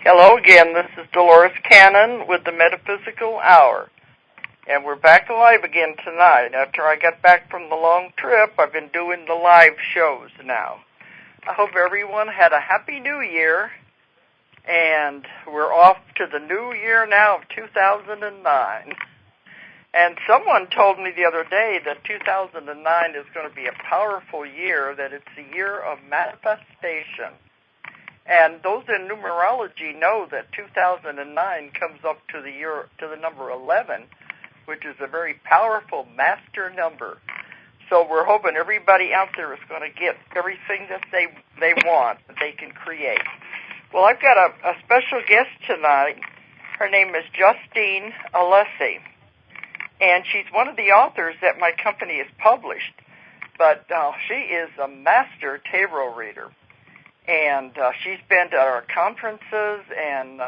Hello again, this is Dolores Cannon with the Metaphysical Hour. And we're back alive again tonight. After I got back from the long trip, I've been doing the live shows now. I hope everyone had a happy new year. And we're off to the new year now of 2009. And someone told me the other day that 2009 is going to be a powerful year, that it's a year of manifestation. And those in numerology know that 2009 comes up to the number 11, which is a very powerful master number. So we're hoping everybody out there is going to get everything that they want, that they can create. Well, I've got a special guest tonight. Her name is Justine Alessi, and she's one of the authors that my company has published. But she is a master tarot reader. And she's been to our conferences, and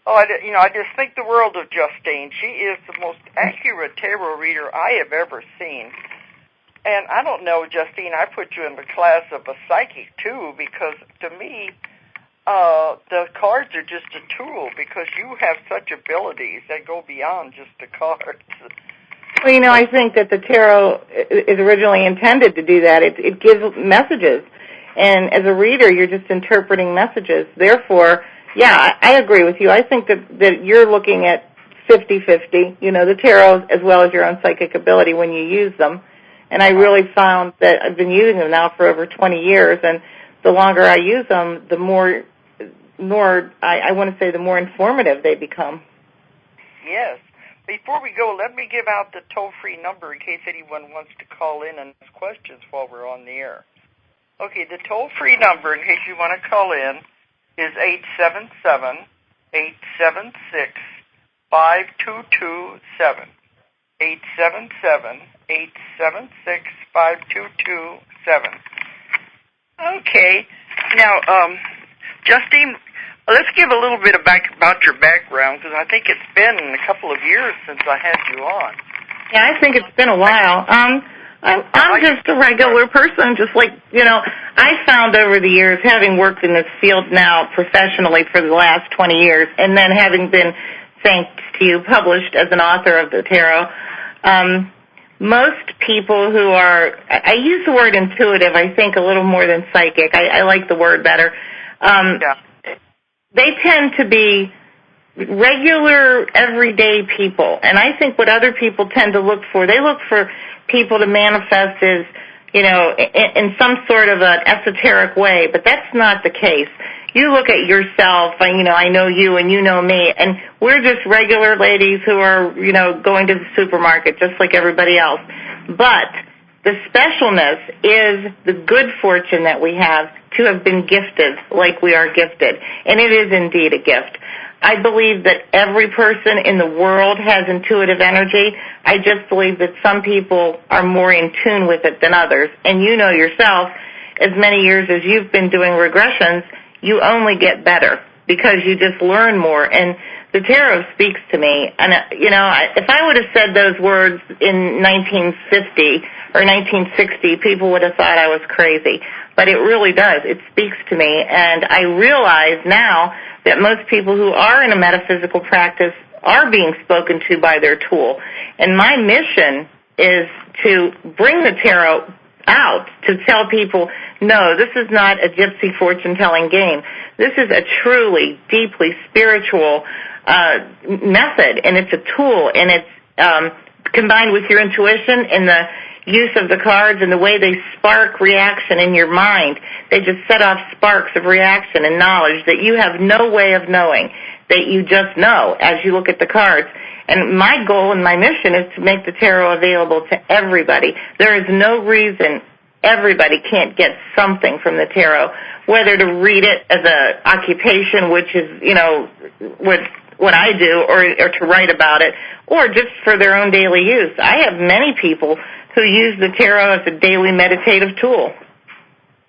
I just think the world of Justine. She is the most accurate tarot reader I have ever seen. And I don't know, Justine, I put you in the class of a psychic too, because to me, the cards are just a tool, because you have such abilities that go beyond just the cards. Well, I think that the tarot is originally intended to do that. It gives messages. And as a reader, you're just interpreting messages. Therefore, yeah, I agree with you. I think that you're looking at 50-50, the tarot as well as your own psychic ability when you use them. And I really found that I've been using them now for over 20 years, and the longer I use them, the more I want to say, the more informative they become. Yes. Before we go, let me give out the toll-free number in case anyone wants to call in and ask questions while we're on the air. Okay, the toll-free number, in case you want to call in, is 877-876-5227. 877-876-5227. Okay, now, Justine, let's give a little bit about your background, because I think it's been a couple of years since I had you on. Yeah, I think it's been a while. I'm just a regular person, just like, I found over the years, having worked in this field now professionally for the last 20 years, and then having been, thanks to you, published as an author of the tarot, most people who are, I use the word intuitive, I think, a little more than psychic. I like the word better. They tend to be regular, everyday people. And I think what other people tend to look for, they look for people to manifest as, in some sort of an esoteric way, but that's not the case. You look at yourself, and, I know you and you know me, and we're just regular ladies who are, going to the supermarket just like everybody else. But the specialness is the good fortune that we have to have been gifted like we are gifted, and it is indeed a gift. I believe that every person in the world has intuitive energy. I just believe that some people are more in tune with it than others. And you know yourself, as many years as you've been doing regressions, you only get better because you just learn more. And the tarot speaks to me. And, if I would have said those words in 1950 or 1960, people would have thought I was crazy. But it really does. It speaks to me. And I realize now that most people who are in a metaphysical practice are being spoken to by their tool. And my mission is to bring the tarot out, to tell people, no, this is not a gypsy fortune-telling game. This is a truly, deeply spiritual method, and it's a tool, and it's combined with your intuition and the use of the cards and the way they spark reaction in your mind. They just set off sparks of reaction and knowledge that you have no way of knowing, that you just know as you look at the cards. And my goal and my mission is to make the tarot available to everybody. There is no reason everybody can't get something from the tarot, whether to read it as an occupation, which is, what I do, or to write about it, or just for their own daily use. I have many people who use the tarot as a daily meditative tool.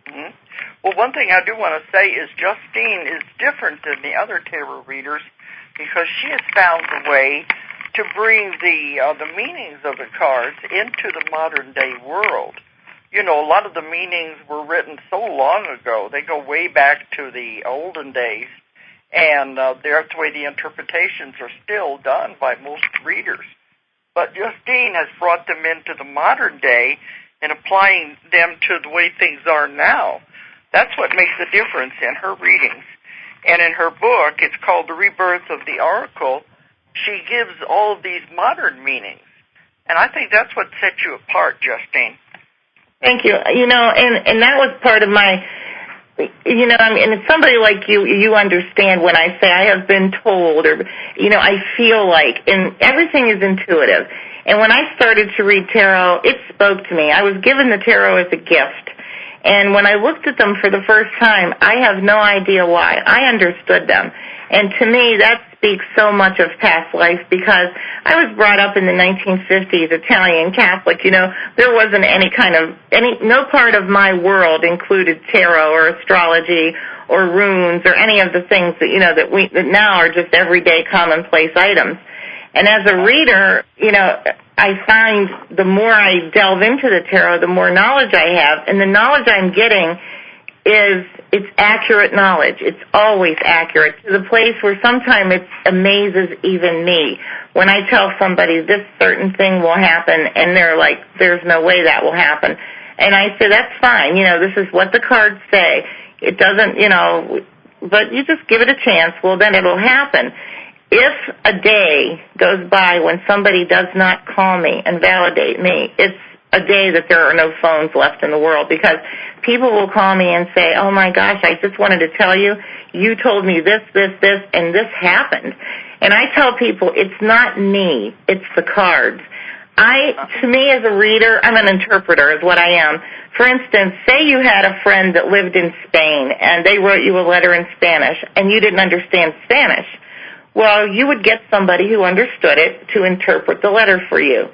Mm-hmm. Well, one thing I do want to say is Justine is different than the other tarot readers because she has found a way to bring the meanings of the cards into the modern-day world. A lot of the meanings were written so long ago. They go way back to the olden days. And that's the way the interpretations are still done by most readers. But Justine has brought them into the modern day and applying them to the way things are now. That's what makes a difference in her readings. And in her book, it's called The Rebirth of the Oracle, she gives all of these modern meanings. And I think that's what sets you apart, Justine. Thank you. You know, and that was part of my, you know, I mean, and somebody like you understand when I say I have been told, or, you know, I feel like, and everything is intuitive. And when I started to read tarot, it spoke to me. I was given the tarot as a gift. And when I looked at them for the first time, I have no idea why. I understood them. And to me, that speaks so much of past life, because I was brought up in the 1950s, Italian Catholic. You know, there wasn't no part of my world included tarot or astrology or runes or any of the things that, you know, that now are just everyday commonplace items. And as a reader, you know, I find the more I delve into the tarot, the more knowledge I have. And the knowledge I'm getting it's accurate knowledge. It's always accurate, to the place where sometimes it amazes even me. When I tell somebody this certain thing will happen, and they're like, there's no way that will happen. And I say, that's fine. You know, this is what the cards say. It doesn't, you know, but you just give it a chance. Well, then it'll happen. If a day goes by when somebody does not call me and validate me, it's a day that there are no phones left in the world, because people will call me and say, oh my gosh, I just wanted to tell you, you told me this, and this happened. And I tell people, it's not me, it's the cards. To me as a reader, I'm an interpreter is what I am. For instance, say you had a friend that lived in Spain and they wrote you a letter in Spanish and you didn't understand Spanish. Well, you would get somebody who understood it to interpret the letter for you.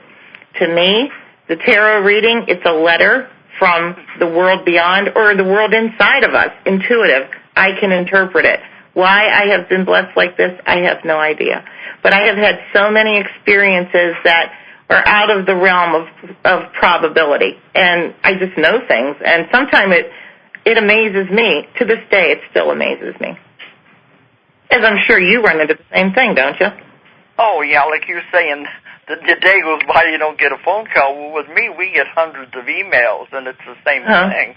To me, the tarot reading, it's a letter from the world beyond or the world inside of us, intuitive. I can interpret it. Why I have been blessed like this, I have no idea. But I have had so many experiences that are out of the realm of probability. And I just know things. And sometimes it amazes me. To this day, it still amazes me. As I'm sure you run into the same thing, don't you? Oh, yeah, like you're saying, the day goes by, you don't get a phone call. Well, with me, we get hundreds of emails, and it's the same thing.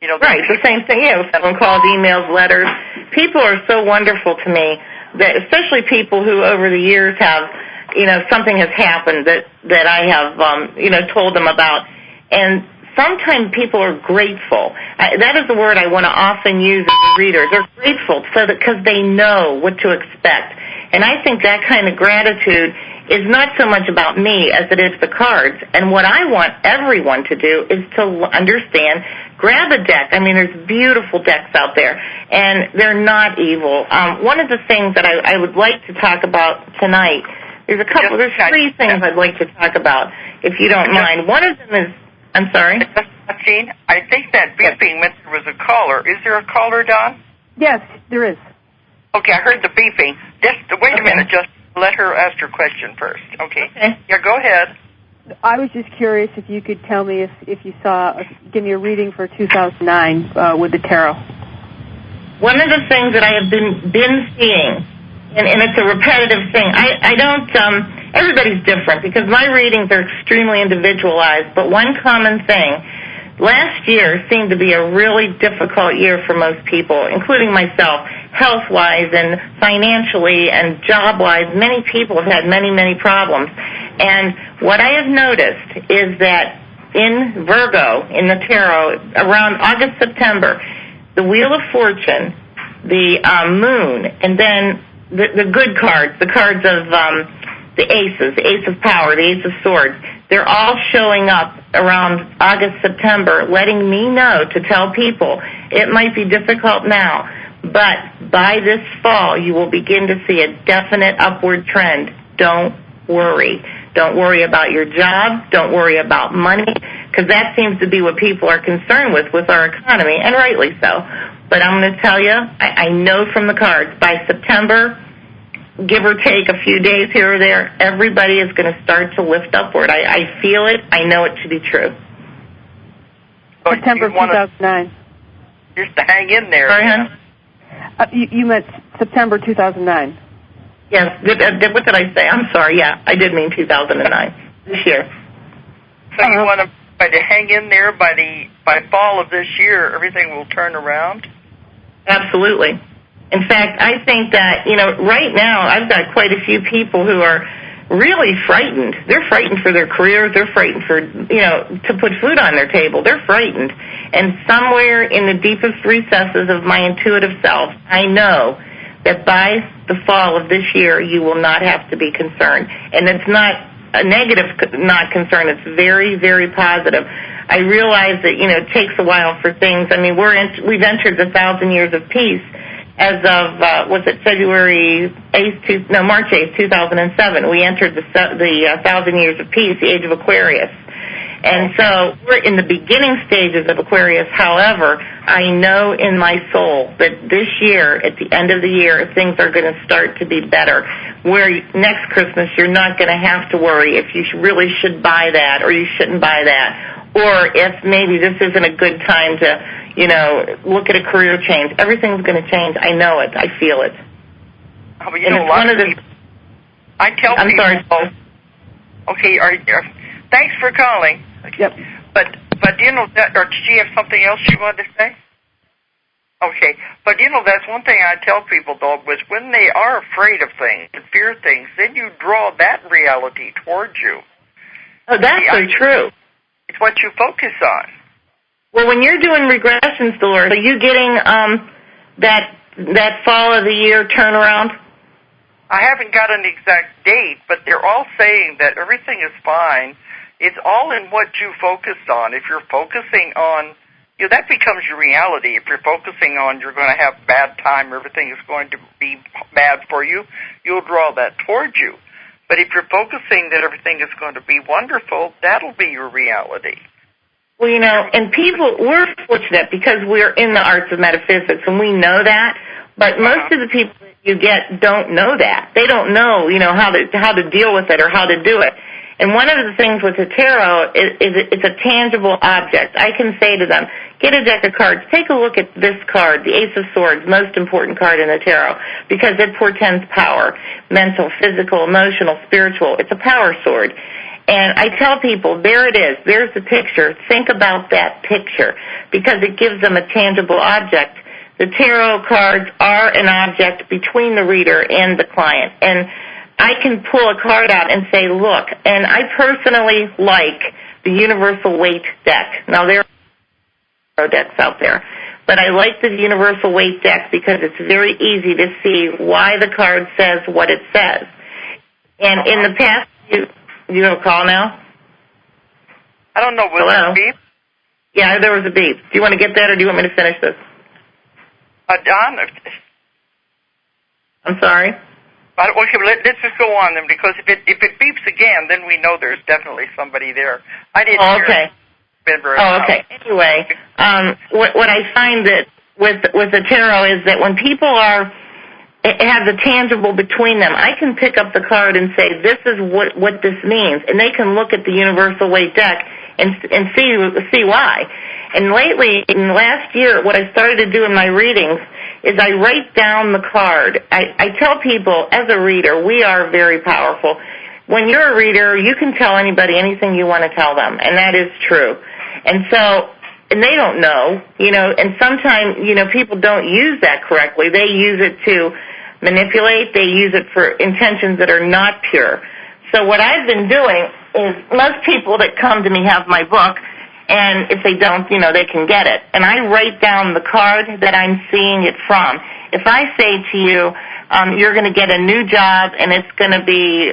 You know, right, the same thing. Yeah, phone calls, emails, letters. People are so wonderful to me, that especially people who over the years have, you know, something has happened that I have, you know, told them about. And sometimes people are grateful. That is the word I want to often use as a reader. They're grateful because they know what to expect. And I think that kind of gratitude is not so much about me as it is the cards. And what I want everyone to do is to understand, grab a deck. I mean, there's beautiful decks out there, and they're not evil. One of the things that I would like to talk about tonight, there's three things I'd like to talk about, if you don't mind. One of them is, I'm sorry? Justine, I think that beeping meant there was a caller. Is there a caller, Don? Yes, there is. Okay, I heard the beeping. Wait a minute, just let her ask her question first. Okay. Yeah, go ahead. I was just curious if you could tell me if you give me a reading for 2009 with the tarot. One of the things that I have been seeing, and it's a repetitive thing, I don't, everybody's different because my readings are extremely individualized, but one common thing, last year seemed to be a really difficult year for most people, including myself, health-wise and financially and job-wise. Many people have had many, many problems. And what I have noticed is that in Virgo, in the tarot, around August, September, the Wheel of Fortune, the Moon, and then the good cards, the cards of the Aces, the Ace of Power, the Ace of Swords, they're all showing up around August, September, letting me know to tell people it might be difficult now, but by this fall you will begin to see a definite upward trend. Don't worry. Don't worry about your job. Don't worry about money, because that seems to be what people are concerned with our economy, and rightly so. But I'm going to tell you, I know from the cards, by September, give or take a few days here or there, everybody is going to start to lift upward. I feel it. I know it to be true. September 2009. Just to hang in there. Sorry, hon? You meant September 2009. Yes. What did I say? I'm sorry. Yeah, I did mean 2009. This year. So you want to hang in there by fall of this year, everything will turn around? Absolutely. In fact, I think that, right now I've got quite a few people who are really frightened. They're frightened for their careers. They're frightened for, to put food on their table. They're frightened. And somewhere in the deepest recesses of my intuitive self, I know that by the fall of this year, you will not have to be concerned. And it's not a negative not concern. It's very, very positive. I realize that, it takes a while for things. I mean, we've entered the 1,000 years of peace as of, March 8th, 2007. We entered the 1,000 years of peace, the age of Aquarius. And so we're in the beginning stages of Aquarius. However, I know in my soul that this year, at the end of the year, things are going to start to be better. Where next Christmas, you're not going to have to worry if you really should buy that or you shouldn't buy that, or if maybe this isn't a good time to, look at a career change. Everything's going to change. I know it. I feel it. Oh, but I tell I'm people. Sorry. Okay. Thanks for calling. Yep. But or did she have something else she wanted to say? Okay. But that's one thing I tell people though, was when they are afraid of things and fear things, then you draw that reality towards you. Oh, that's so true. It's what you focus on. Well, when you're doing regressions, Dolores, are you getting that fall of the year turnaround? I haven't got an exact date, but they're all saying that everything is fine. It's all in what you focused on. If you're focusing on, that becomes your reality. If you're focusing on you're going to have bad time, everything is going to be bad for you, you'll draw that towards you. But if you're focusing that everything is going to be wonderful, that'll be your reality. Well, and we're fortunate because we're in the arts of metaphysics, and we know that. But most of the people that you get don't know that. They don't know, how to deal with it or how to do it. And one of the things with the tarot is it's a tangible object. I can say to them, get a deck of cards, take a look at this card, the Ace of Swords, most important card in the tarot, because it portends power, mental, physical, emotional, spiritual. It's a power sword. And I tell people, there it is. There's the picture. Think about that picture because it gives them a tangible object. The tarot cards are an object between the reader and the client. And I can pull a card out and say, look, and I personally like the universal weight deck. Now, there are decks out there, but I like the universal weight deck because it's very easy to see why the card says what it says. And in the past, you have a call now? I don't know. Was there a beep? Yeah, there was a beep. Do you want to get that or do you want me to finish this? Don? I'm sorry? Okay, let's just go on then, because if it beeps again, then we know there's definitely somebody there. I didn't hear it. Okay. Anyway, what I find that with the tarot is that when people have the tangible between them, I can pick up the card and say, this is what this means, and they can look at the universal weight deck and see why. And lately, in the last year, what I started to do in my readings is I write down the card. I tell people, as a reader, we are very powerful. When you're a reader, you can tell anybody anything you want to tell them, and that is true. And they don't know, and sometimes, people don't use that correctly. They use it to manipulate. They use it for intentions that are not pure. So what I've been doing is most people that come to me have my book, and if they don't, they can get it. And I write down the card that I'm seeing it from. If I say to you, you're going to get a new job, and it's going to be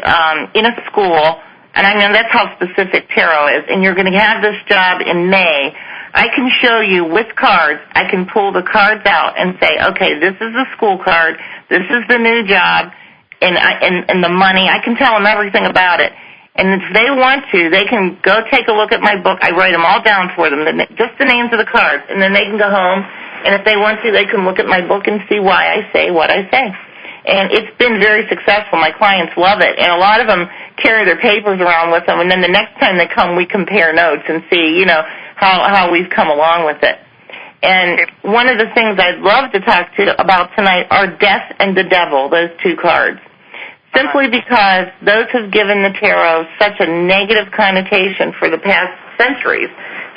in a school, and I know that's how specific tarot is, and you're going to have this job in May, I can show you with cards. I can pull the cards out and say, okay, this is the school card, this is the new job, and the money. I can tell them everything about it. And if they want to, they can go take a look at my book. I write them all down for them, just the names of the cards, and then they can go home. And if they want to, they can look at my book and see why I say what I say. And it's been very successful. My clients love it. And a lot of them carry their papers around with them. And then the next time they come, we compare notes and see, how we've come along with it. And one of the things I'd love to talk to you about tonight are Death and the Devil, those two cards. Simply because those have given the tarot such a negative connotation for the past centuries.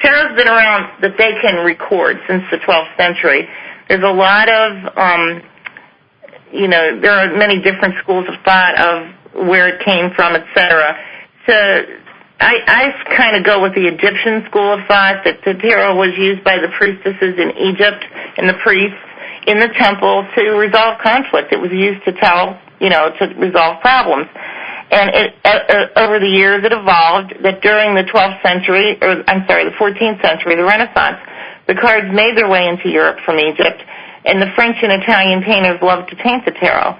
Tarot's been around that they can record since the 12th century. There's a lot of, there are many different schools of thought of where it came from, etc. So I kind of go with the Egyptian school of thought that the tarot was used by the priestesses in Egypt and the priests in the temple to resolve conflict. It was used to to resolve problems. And over the years it evolved that during the 14th century, the Renaissance, the cards made their way into Europe from Egypt, and the French and Italian painters loved to paint the tarot.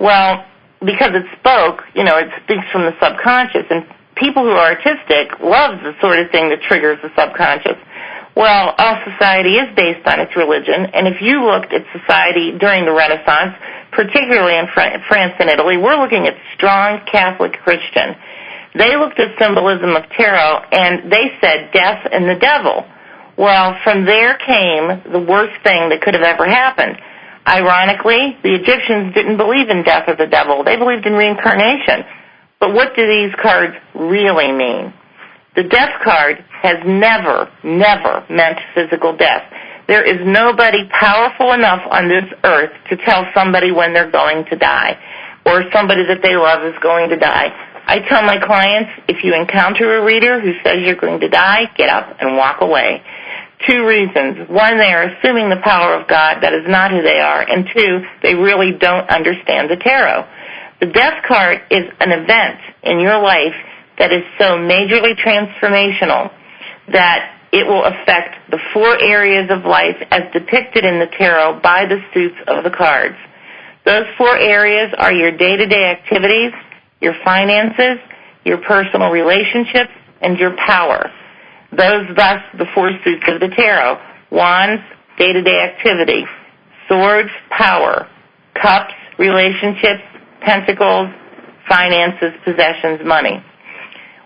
Well, because it spoke, it speaks from the subconscious, and people who are artistic love the sort of thing that triggers the subconscious. Well, all society is based on its religion, and if you looked at society during the Renaissance, particularly in France and Italy, we're looking at strong Catholic Christian. They looked at symbolism of tarot, and they said death and the devil. Well, from there came the worst thing that could have ever happened. Ironically, the Egyptians didn't believe in death or the devil. They believed in reincarnation. But what do these cards really mean? The death card has never meant physical death. There is nobody powerful enough on this earth to tell somebody when they're going to die or somebody that they love is going to die. I tell my clients, if you encounter a reader who says you're going to die, get up and walk away. 2 reasons. 1, they are assuming the power of God. That is not who they are. And 2, they really don't understand the tarot. The death card is an event in your life that is so majorly transformational that it will affect the 4 areas of life as depicted in the tarot by the suits of the cards. Those 4 areas are your day-to-day activities, your finances, your personal relationships, and your power. Thus, the 4 suits of the tarot. Wands, day-to-day activity. Swords, power. Cups, relationships. Pentacles, finances, possessions, money.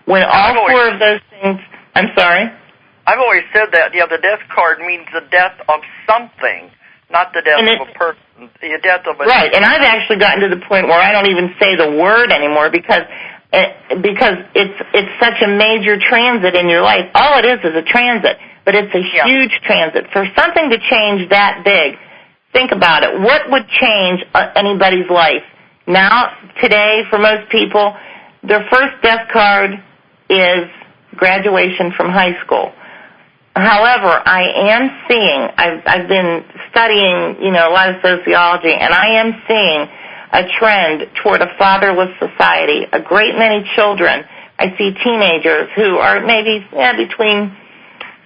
When all 4 of those things... I'm sorry? I've always said that, the death card means the death of something, not the death of a person. The death of a... Right, and I've actually gotten to the point where I don't even say the word anymore because it's such a major transit in your life. All it is a transit, but it's a huge transit. For something to change that big, think about it. What would change anybody's life? Now, today, for most people, their first death card is graduation from high school. However, I am seeing, I've been studying, a lot of sociology, and I am seeing a trend toward a fatherless society. A great many children, I see teenagers who are maybe between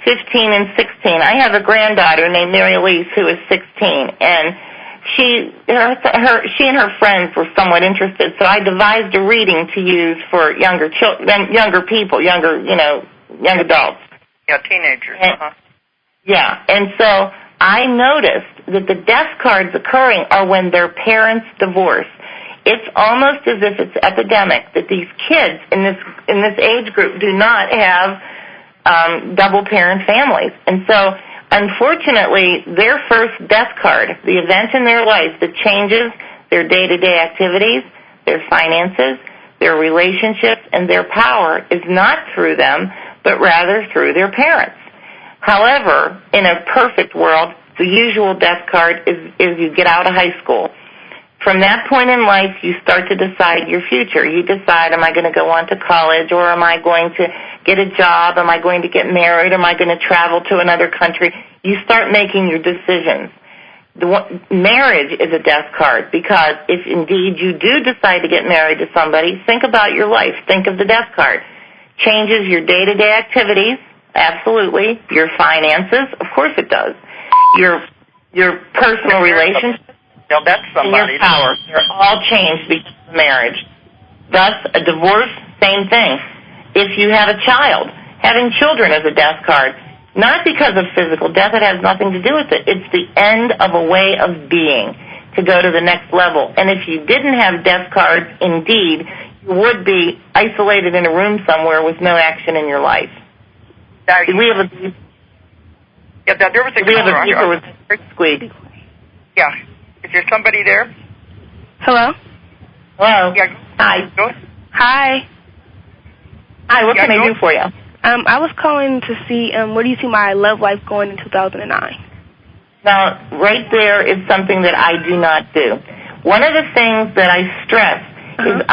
15 and 16. I have a granddaughter named Mary Elise who is 16, and she and her friends were somewhat interested, so I devised a reading to use for younger people, young adults. Yeah, teenagers. Yeah, and so I noticed that the death cards occurring are when their parents divorce. It's almost as if it's epidemic that these kids in this age group do not have double parent families, and so unfortunately, their first death card, the event in their life that changes their day-to-day activities, their finances, their relationships, and their power is not through them, but rather through their parents. However, in a perfect world, the usual death card is you get out of high school. From that point in life, you start to decide your future. You decide, am I going to go on to college, or am I going to get a job? Am I going to get married? Am I going to travel to another country? You start making your decisions. Marriage is a death card because if indeed you do decide to get married to somebody, think about your life. Think of the death card. Changes your day-to-day activities, absolutely. Your finances, of course it does. Your personal relationships. Now that's somebody. And your power. They're all changed because of marriage. Thus, a divorce, same thing. If you have a child, having children is a death card. Not because of physical death. It has nothing to do with it. It's the end of a way of being to go to the next level. And if you didn't have death cards, indeed, you would be isolated in a room somewhere with no action in your life. Yeah, there was a We have a caller. beeper with a squeak. Yeah. Is there somebody there? Hello? Hello? Yeah. Hi. Go. Hi. Hi, what can I do for you? I was calling to see where do you see my love life going in 2009? Now, right there is something that I do not do. One of the things that I stress is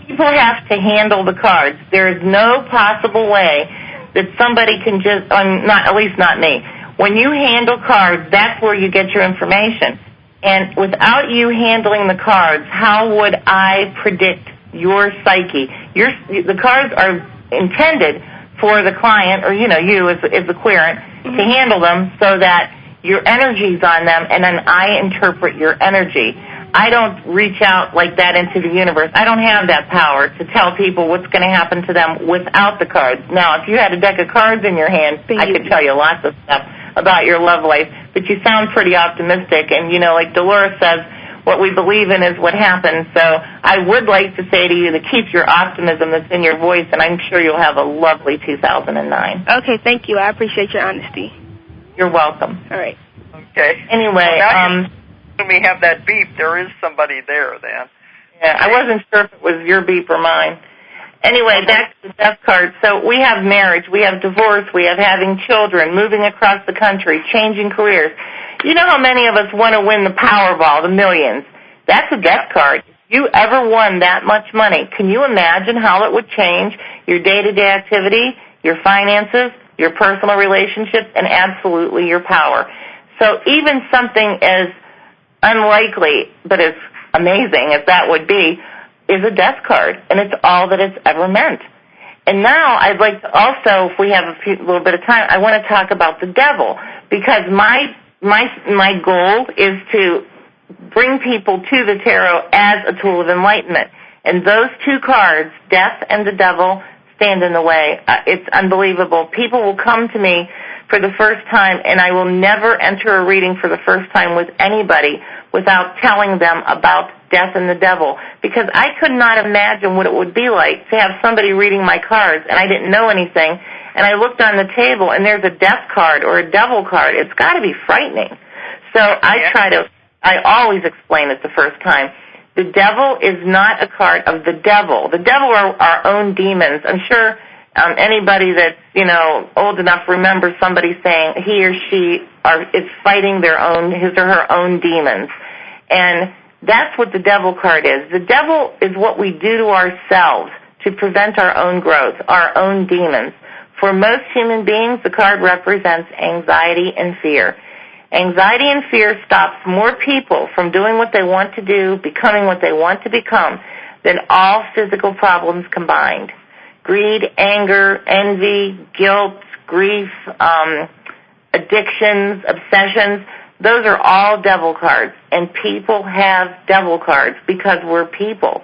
people have to handle the cards. There is no possible way that somebody can just, at least not me. When you handle cards, that's where you get your information. And without you handling the cards, how would I predict your psyche? The cards are intended for the client, or you as the querent, to handle them so that your energy's on them, and then I interpret your energy. I don't reach out like that into the universe. I don't have that power to tell people what's going to happen to them without the cards. Now, if you had a deck of cards in your hand, I could tell you lots of stuff about your love life, but you sound pretty optimistic, and like Dolores says, what we believe in is what happens. So I would like to say to you to keep your optimism that's in your voice, and I'm sure you'll have a lovely 2009. Okay, thank you. I appreciate your honesty. You're welcome. All right. Okay. Anyway, when we have that beep, there is somebody there then. Yeah, I wasn't sure if it was your beep or mine. Anyway, back to the death card. So we have marriage, we have divorce, we have having children, moving across the country, changing careers. You know how many of us want to win the Powerball, the millions? That's a death card. If you ever won that much money, can you imagine how it would change your day-to-day activity, your finances, your personal relationships, and absolutely your power? So even something as unlikely but as amazing as that would be is a death card, and it's all that it's ever meant. And now I'd like to also, if we have a little bit of time, I want to talk about the devil, because my goal is to bring people to the tarot as a tool of enlightenment. And those two cards, death and the devil, stand in the way. It's unbelievable. People will come to me for the first time, and I will never enter a reading for the first time with anybody without telling them about death and the devil, because I could not imagine what it would be like to have somebody reading my cards, and I didn't know anything, and I looked on the table, and there's a death card or a devil card. It's got to be frightening. So I always explain it the first time. The devil is not a card of the devil. The devil are our own demons. I'm sure anybody that's, old enough remembers somebody saying he or she is fighting his or her own demons. And that's what the devil card is. The devil is what we do to ourselves to prevent our own growth, our own demons. For most human beings, the card represents anxiety and fear. Anxiety and fear stops more people from doing what they want to do, becoming what they want to become, than all physical problems combined. Greed, anger, envy, guilt, grief, addictions, obsessions, those are all devil cards. And people have devil cards because we're people.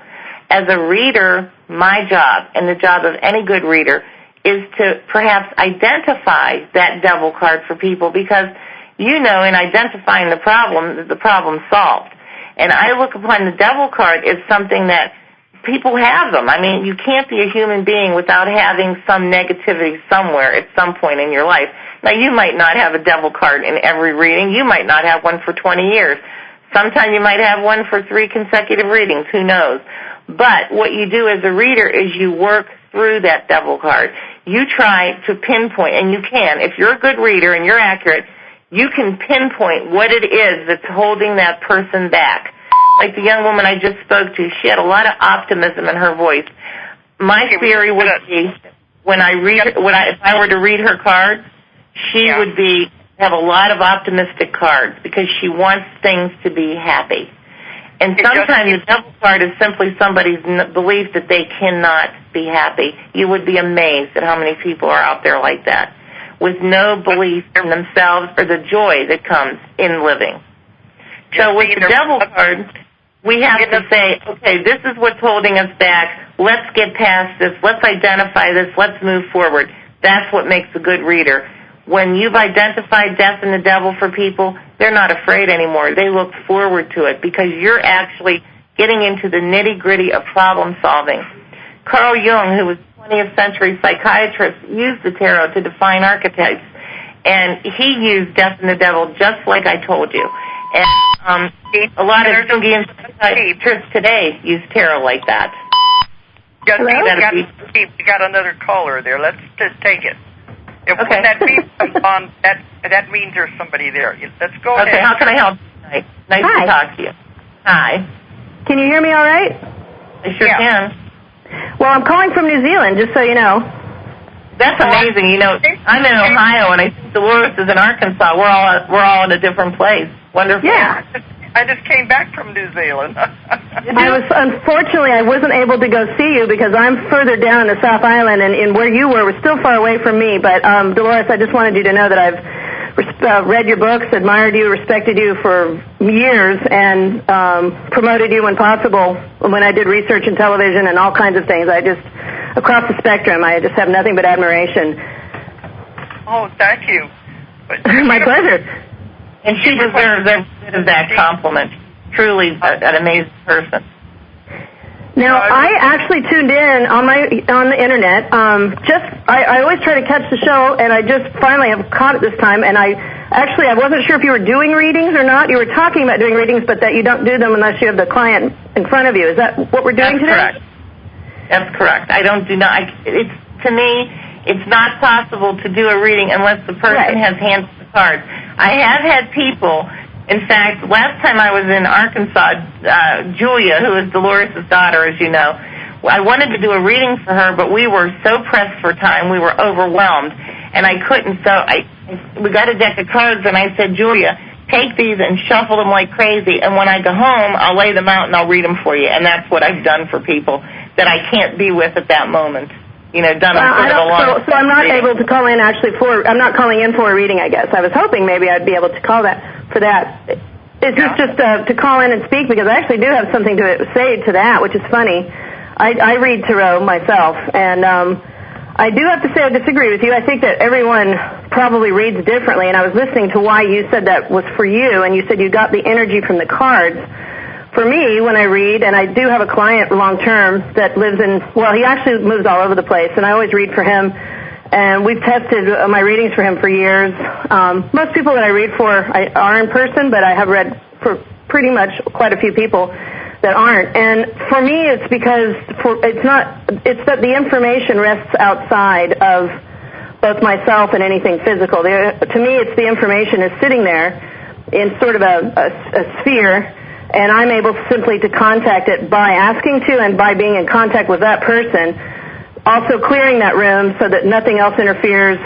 As a reader, my job, and the job of any good reader, is to perhaps identify that devil card for people, because in identifying the problem's solved. And I look upon the devil card as something that people have them. I mean, you can't be a human being without having some negativity somewhere at some point in your life. Now, you might not have a devil card in every reading. You might not have one for 20 years. Sometime you might have one for 3 consecutive readings. Who knows? But what you do as a reader is you work through that devil card. You try to pinpoint, and you can. If you're a good reader and you're accurate, you can pinpoint what it is that's holding that person back. Like the young woman I just spoke to, she had a lot of optimism in her voice. My theory would be, if I were to read her cards, she would have a lot of optimistic cards because she wants things to be happy. And sometimes the devil card is simply somebody's belief that they cannot be happy. You would be amazed at how many people are out there like that, with no belief in themselves or the joy that comes in living. So with the devil card, we have to say, okay, this is what's holding us back. Let's get past this. Let's identify this. Let's move forward. That's what makes a good reader. When you've identified death and the devil for people, they're not afraid anymore. They look forward to it because you're actually getting into the nitty-gritty of problem solving. Carl Jung, who was a 20th century psychiatrist, used the tarot to define archetypes. and he used Death and the Devil just like I told you. And a lot of Jungian trips today use tarot like that. We got another caller there. Let's just take it. If Okay. When that beep comes on, that means there's somebody there. Let's go ahead. Okay, how can I help you tonight? Nice to talk to you. Hi. Can you hear me all right? I sure can. Well, I'm calling from New Zealand, just so you know. That's amazing. You know, I'm in Ohio, and I think Dolores is in Arkansas. We're all in a different place. Wonderful. Yeah. I just came back from New Zealand. Unfortunately, I wasn't able to go see you because I'm further down in the South Island, and where you were was still far away from me. But, Dolores, I just wanted you to know that I've read your books, admired you, respected you for years, and promoted you when possible when I did research in television and all kinds of things. Across the spectrum, I just have nothing but admiration. Oh, thank you. My pleasure. And she deserves every bit of that compliment. Truly an amazing person. Now, I actually tuned in on the internet. I always try to catch the show, and I just finally have caught it this time. And I wasn't sure if you were doing readings or not. You were talking about doing readings, but that you don't do them unless you have the client in front of you. Is that what we're doing today? Correct. That's correct. To me, it's not possible to do a reading unless the person has hands the cards. I have had people. In fact, last time I was in Arkansas, Julia, who is Dolores' daughter, as you know, I wanted to do a reading for her, but we were so pressed for time, we were overwhelmed, and I couldn't. So we got a deck of cards, and I said, Julia, take these and shuffle them like crazy, and when I go home, I'll lay them out and I'll read them for you. And that's what I've done for people that I can't be with at that moment. You know, done sort of a long. So I'm not able to call in I'm not calling in for a reading, I guess. I was hoping maybe I'd be able to call for that. Is this just to call in and speak? Because I actually do have something to say to that, which is funny. I read tarot myself, and I do have to say I disagree with you. I think that everyone probably reads differently, and I was listening to why you said that was for you, and you said you got the energy from the cards. For me, when I read, and I do have a client long-term that lives he actually moves all over the place, and I always read for him, and we've tested my readings for him for years. Most people that I read for are in person, but I have read for pretty much quite a few people that aren't. And for me, it's because it's that the information rests outside of both myself and anything physical. To me, it's the information is sitting there in sort of a sphere, and I'm able simply to contact it by asking to and by being in contact with that person, also clearing that room so that nothing else interferes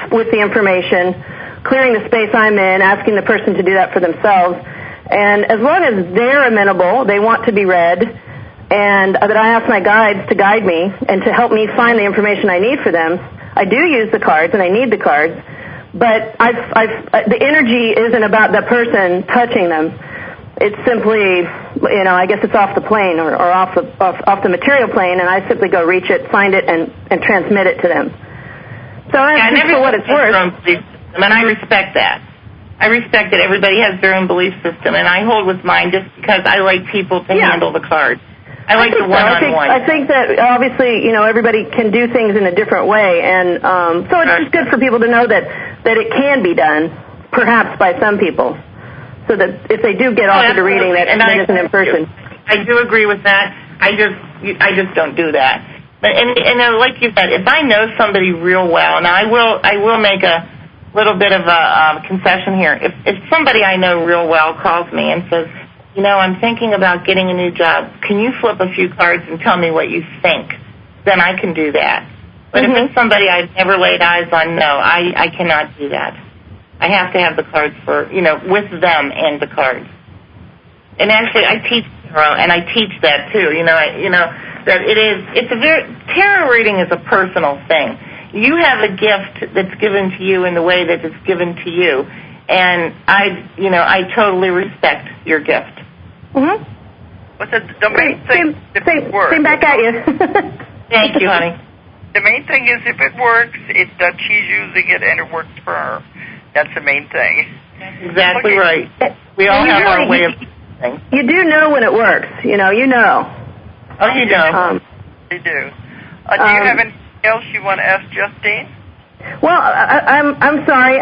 with the information, clearing the space I'm in, asking the person to do that for themselves. And as long as they're amenable, they want to be read, and that I ask my guides to guide me and to help me find the information I need for them. I do use the cards, and I need the cards, but the energy isn't about the person touching them. It's simply, I guess it's off the plane or off the material plane, and I simply go reach it, find it, and transmit it to them. So that's just for what it's worth. And I respect that. I respect that everybody has their own belief system, and I hold with mine just because I like people to handle the cards. I like the one-on-one. I think that obviously, everybody can do things in a different way, and so it's just good for people to know that it can be done, perhaps by some people. So that if they do get offered a reading, that isn't in person. I do agree with that. I just don't do that. But and like you said, if I know somebody real well, now I will make a little bit of a concession here. If somebody I know real well calls me and says, I'm thinking about getting a new job, can you flip a few cards and tell me what you think? Then I can do that. But if it's somebody I've never laid eyes on, no, I cannot do that. I have to have the cards with them and the cards. And actually, I teach tarot, and I teach that too. That tarot reading is a personal thing. You have a gift that's given to you in the way that it's given to you, and I totally respect your gift. But the main thing, if it works. Same back at you. Thank you, honey. The main thing is if it works, that she's using it and it works for her. That's the main thing. That's exactly right. We all have our way of things. You do know when it works. You know. Oh, you know. They do. Do you have anything else you want to ask Justine? Well, I'm sorry.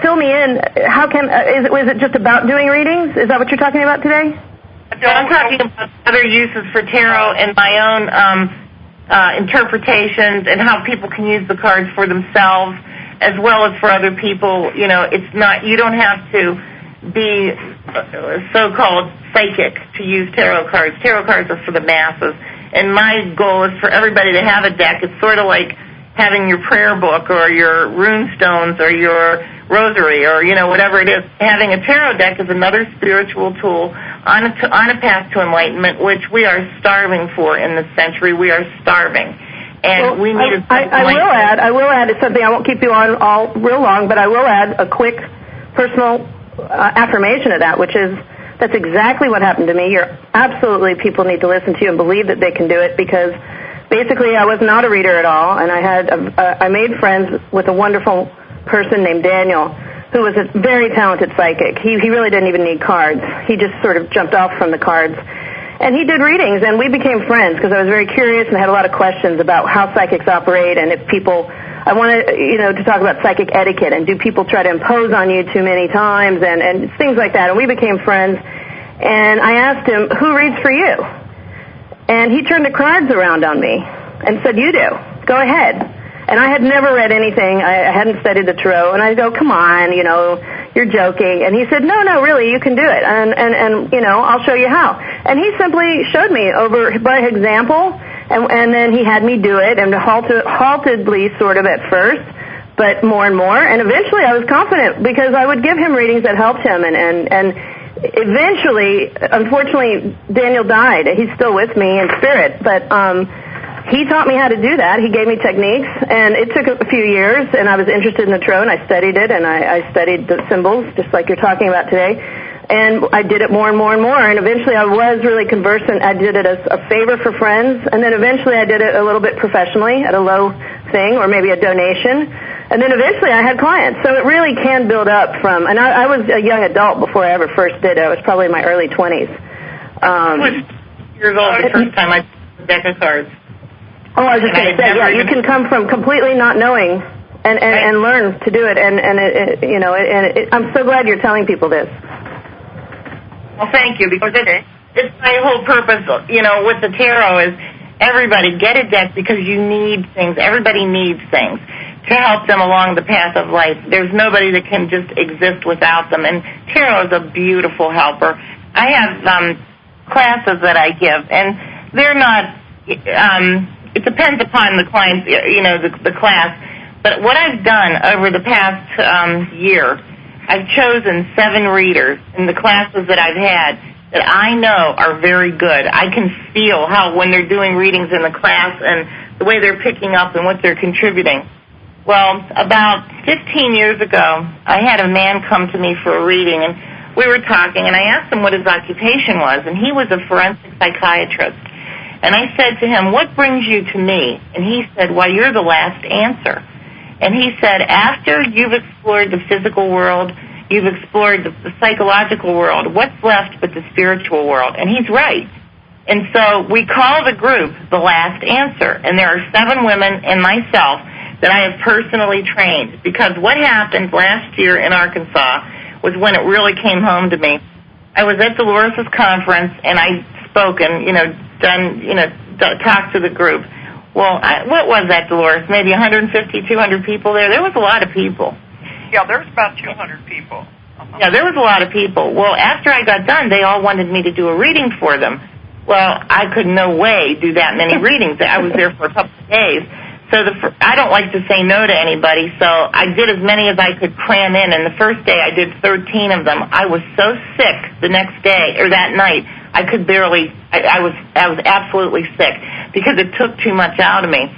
Fill me in. How can is it just about doing readings? Is that what you're talking about today? I'm talking about other uses for tarot and my own interpretations and how people can use the cards for themselves as well as for other people. You know, it's not, you don't have to be so-called psychic to use tarot cards. Tarot cards are for the masses, and my goal is for everybody to have a deck. It's sort of like having your prayer book or your rune stones or your rosary or, you know, whatever it is. Having a tarot deck is another spiritual tool on a path to enlightenment, which we are starving for in this century. We are starving. And we need I will add something. I won't keep you on all real long, but I will add a quick personal affirmation of that, which is that's exactly what happened to me. People need to listen to you and believe that they can do it, because basically I was not a reader at all, and I made friends with a wonderful person named Daniel, who was a very talented psychic. He really didn't even need cards. He just sort of jumped off from the cards. And he did readings, and we became friends because I was very curious and had a lot of questions about how psychics operate, and if people, I wanted, to talk about psychic etiquette, and do people try to impose on you too many times, and things like that. And we became friends, and I asked him, who reads for you? And he turned the cards around on me and said, you do. Go ahead. And I had never read anything. I hadn't studied the tarot. And I go, come on, you're joking. And he said, no, really, you can do it. And I'll show you how. And he simply showed me by example. And then he had me do it, and haltedly sort of at first, but more and more. And eventually I was confident because I would give him readings that helped him. And eventually, unfortunately, Daniel died. He's still with me in spirit. But he taught me how to do that. He gave me techniques, and it took a few years, and I was interested in the tarot, and I studied it, and I studied the symbols, just like you're talking about today, and I did it more and more and more, and eventually I was really conversant. I did it as a favor for friends, and then eventually I did it a little bit professionally at a low thing, or maybe a donation, and then eventually I had clients. So it really can build up from, and I was a young adult before I ever first did it. I was probably in my early 20s. I was years old the first time I did a deck of cards. Oh, I was just going to say, you can come from completely not knowing and learn to do it, and I'm so glad you're telling people this. Well, thank you, because it's my whole purpose, with the tarot is everybody get a deck because you need things. Everybody needs things to help them along the path of life. There's nobody that can just exist without them, and tarot is a beautiful helper. I have classes that I give, and they're not... it depends upon the client, the class. But what I've done over the past year, I've chosen 7 readers in the classes that I've had that I know are very good. I can feel how when they're doing readings in the class and the way they're picking up and what they're contributing. Well, about 15 years ago, I had a man come to me for a reading, and we were talking, and I asked him what his occupation was, and he was a forensic psychiatrist. And I said to him, what brings you to me? And he said, well, you're the last answer. And he said, after you've explored the physical world, you've explored the psychological world, what's left but the spiritual world? And he's right. And so we call the group the last answer. And there are 7 women and myself that I have personally trained. Because what happened last year in Arkansas was when it really came home to me. I was at Dolores' conference, and I spoke and, talked to the group. Well, what was that, Dolores? Maybe 150, 200 people there? There was a lot of people. Yeah, there was about 200 people. Uh-huh. Yeah, there was a lot of people. Well, after I got done, they all wanted me to do a reading for them. Well, I could no way do that many readings. I was there for a couple of days. So I don't like to say no to anybody, so I did as many as I could cram in, and the first day I did 13 of them. I was so sick the next day, or that night, I could barely, I was absolutely sick because it took too much out of me.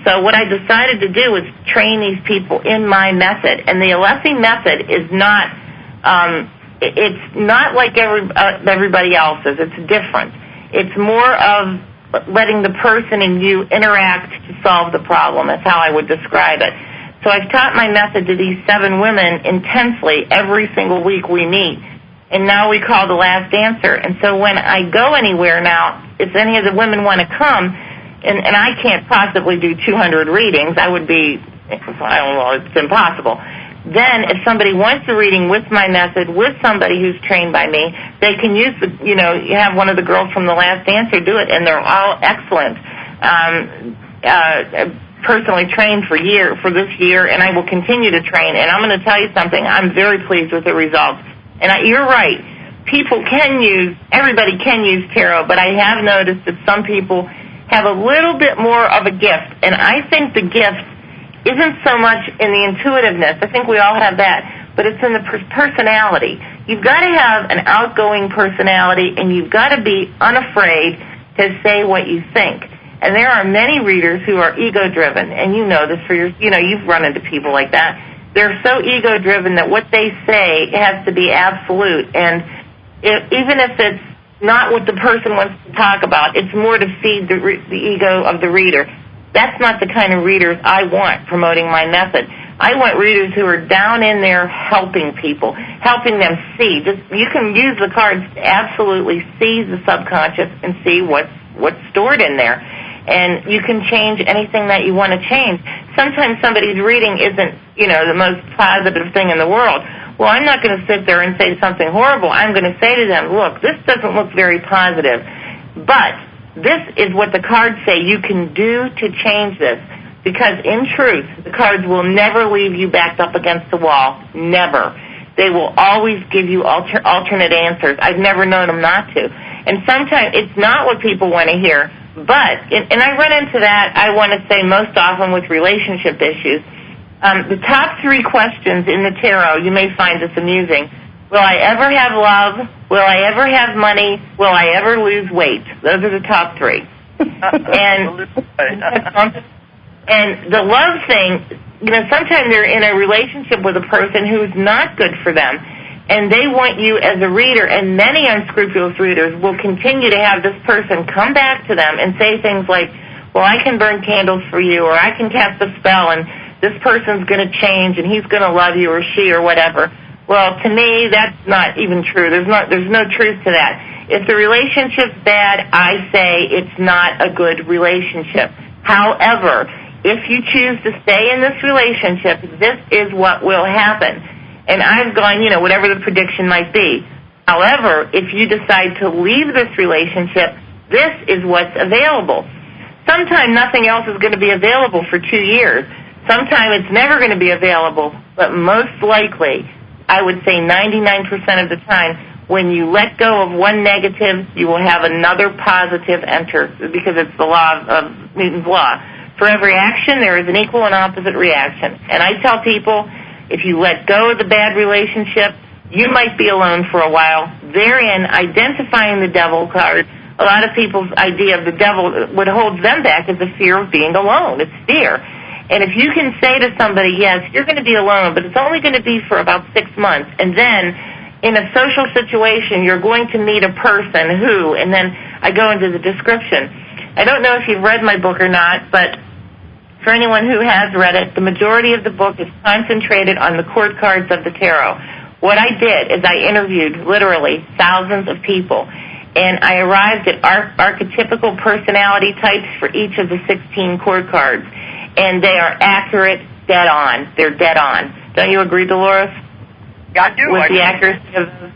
So what I decided to do was train these people in my method, and the Alessi method is not, it's not like everybody else's. It's different. It's more of letting the person and you interact to solve the problem. That's how I would describe it. So I've taught my method to these 7 women intensely every single week we meet. And now we call the last answer. And so when I go anywhere now, if any of the women want to come, and I can't possibly do 200 readings, I would be it's impossible. Then if somebody wants a reading with my method, with somebody who's trained by me, they can use you have one of the girls from The Last Dancer do it, and they're all excellent. Personally trained for this year, and I will continue to train. And I'm going to tell you something. I'm very pleased with the results. And you're right. Everybody can use tarot, but I have noticed that some people have a little bit more of a gift. And I think the gift isn't so much in the intuitiveness. I think we all have that, but it's in the personality. You've got to have an outgoing personality, and you've got to be unafraid to say what you think. And there are many readers who are ego-driven, and you know this you've run into people like that. They're so ego-driven that what they say has to be absolute, and even if it's not what the person wants to talk about, it's more to feed the ego of the reader. That's not the kind of readers I want promoting my method. I want readers who are down in there helping people, helping them see. You can use the cards to absolutely see the subconscious and see what's stored in there. And you can change anything that you want to change. Sometimes somebody's reading isn't, the most positive thing in the world. Well, I'm not going to sit there and say something horrible. I'm going to say to them, look, this doesn't look very positive, but this is what the cards say you can do to change this. Because in truth, the cards will never leave you backed up against the wall. Never. They will always give you alternate answers. I've never known them not to. And sometimes it's not what people want to hear, but, and I run into that, I want to say, most often with relationship issues. The top 3 questions in the tarot, you may find this amusing. Will I ever have love? Will I ever have money? Will I ever lose weight? Those are the top 3. And the love thing, sometimes they're in a relationship with a person who's not good for them, and they want you as a reader, and many unscrupulous readers will continue to have this person come back to them and say things like, well, I can burn candles for you, or I can cast a spell, and this person's going to change, and he's going to love you, or she, or whatever. Well, to me, that's not even true. There's no truth to that. If the relationship's bad, I say it's not a good relationship. However, if you choose to stay in this relationship, this is what will happen. And I've gone, whatever the prediction might be. However, if you decide to leave this relationship, this is what's available. Sometimes nothing else is going to be available for 2 years. Sometimes it's never going to be available, but most likely, I would say 99% of the time, when you let go of one negative, you will have another positive enter, because it's the law of Newton's law. For every action, there is an equal and opposite reaction. And I tell people, if you let go of the bad relationship, you might be alone for a while. Therein, identifying the devil card, a lot of people's idea of the devil, what holds them back is the fear of being alone. It's fear. And if you can say to somebody, yes, you're going to be alone, but it's only going to be for about 6 months, and then in a social situation, you're going to meet a person who, and then I go into the description. I don't know if you've read my book or not, but for anyone who has read it, the majority of the book is concentrated on the court cards of the tarot. What I did is I interviewed literally thousands of people, and I arrived at archetypical personality types for each of the 16 court cards. And they are accurate, dead on. They're dead on. Don't you agree, Dolores? Yeah, I do. With the accuracy of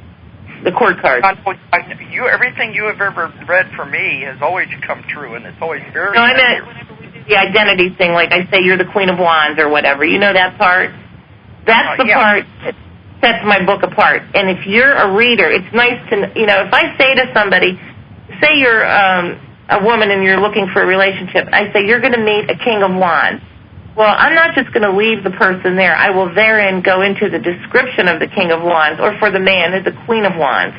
the court cards. Everything you have ever read for me has always come true, and it's always very No, I meant the identity thing, like I say you're the Queen of Wands or whatever. You know that part? That's the part that sets my book apart. And if you're a reader, it's nice to, if I say to somebody, say you're a woman and you're looking for a relationship, I say you're going to meet a King of Wands. Well, I'm not just going to leave the person there. I will therein go into the description of the King of Wands, or for the man, the Queen of Wands.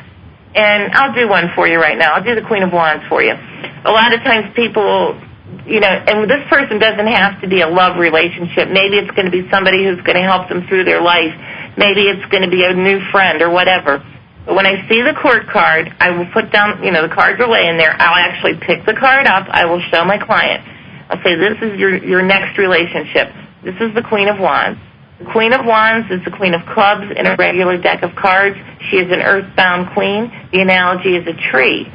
And I'll do one for you right now. I'll do the Queen of Wands for you. A lot of times people, and this person doesn't have to be a love relationship. Maybe it's going to be somebody who's going to help them through their life. Maybe it's going to be a new friend or whatever. But when I see the court card, I will put down, the cards are laying there. I'll actually pick the card up. I will show my client. I'll say, this is your next relationship. This is the Queen of Wands. The Queen of Wands is the Queen of Clubs in a regular deck of cards. She is an earthbound queen. The analogy is a tree.